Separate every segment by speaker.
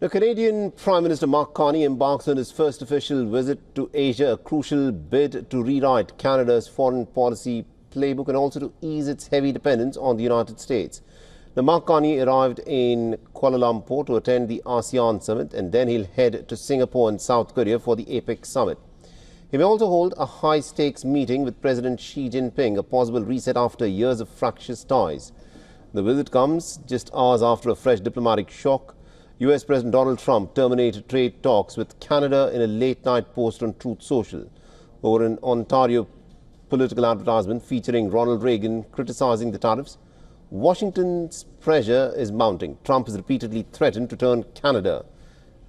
Speaker 1: The Canadian Prime Minister Mark Carney embarks on his first official visit to Asia, a crucial bid to rewrite Canada's foreign policy playbook and also to ease its heavy dependence on the United States. Now, Mark Carney arrived in Kuala Lumpur to attend the ASEAN summit, and then he'll head to Singapore and South Korea for the APEC summit. He may also hold a high-stakes meeting with President Xi Jinping, a possible reset after years of fractious ties. The visit comes just hours after a fresh diplomatic shock. US President Donald Trump terminated trade talks with Canada in a late-night post on Truth Social over an Ontario political advertisement featuring Ronald Reagan criticizing the tariffs. Washington's pressure is mounting. Trump has repeatedly threatened to turn Canada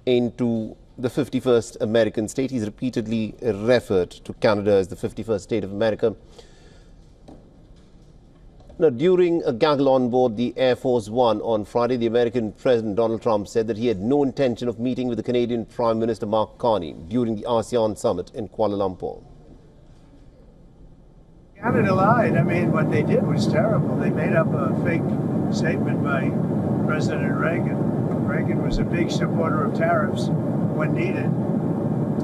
Speaker 1: into the 51st American state. He's repeatedly referred to Canada as the 51st state of America. Now, during a gaggle on board the Air Force One on Friday, the American President Donald Trump said that he had no intention of meeting with the Canadian Prime Minister Mark Carney during the ASEAN summit in Kuala Lumpur.
Speaker 2: Canada lied. I mean, what they did was terrible. They made up a fake statement by President Reagan. Reagan was a big supporter of tariffs when needed,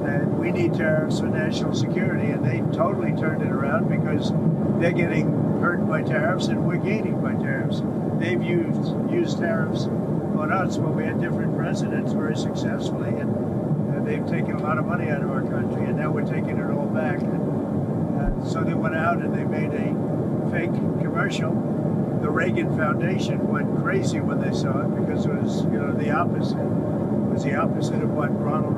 Speaker 2: and we need tariffs for national security, and they totally turned it around because they're getting hurt by tariffs and we're gaining by tariffs. They've used tariffs on us when we had different presidents very successfully, and they've taken a lot of money out of our country, and now we're taking it all back. So they went out and they made a fake commercial. The Reagan Foundation went crazy when they saw it because it was, the opposite. It was the opposite of what Ronald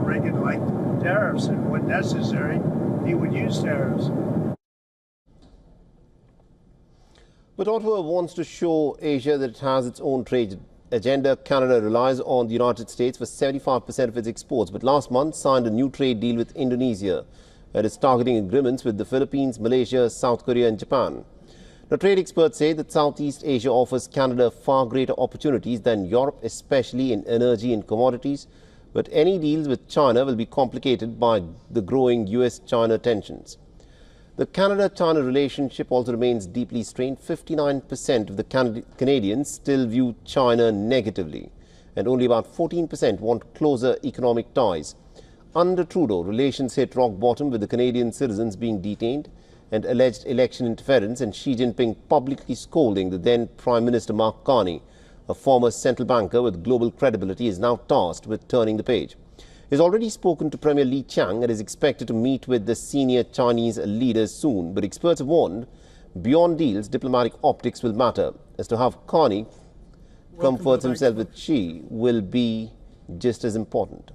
Speaker 2: Reagan liked tariffs, and when necessary, he would use tariffs.
Speaker 1: But Ottawa wants to show Asia that it has its own trade agenda. Canada relies on the United States for 75% of its exports, but last month signed a new trade deal with Indonesia and is targeting agreements with the Philippines, Malaysia, South Korea and Japan. Now, trade experts say that Southeast Asia offers Canada far greater opportunities than Europe, especially in energy and commodities. But any deals with China will be complicated by the growing US-China tensions. The Canada-China relationship also remains deeply strained. 59% of the Canadians still view China negatively, and only about 14% want closer economic ties. Under Trudeau, relations hit rock bottom with the Canadian citizens being detained and alleged election interference, and Xi Jinping publicly scolding the then Prime Minister Mark Carney. A former central banker with global credibility is now tasked with turning the page. He has already spoken to Premier Li Qiang and is expected to meet with the senior Chinese leaders soon. But experts have warned, beyond deals, diplomatic optics will matter. As to how Carney comforts himself with Xi will be just as important.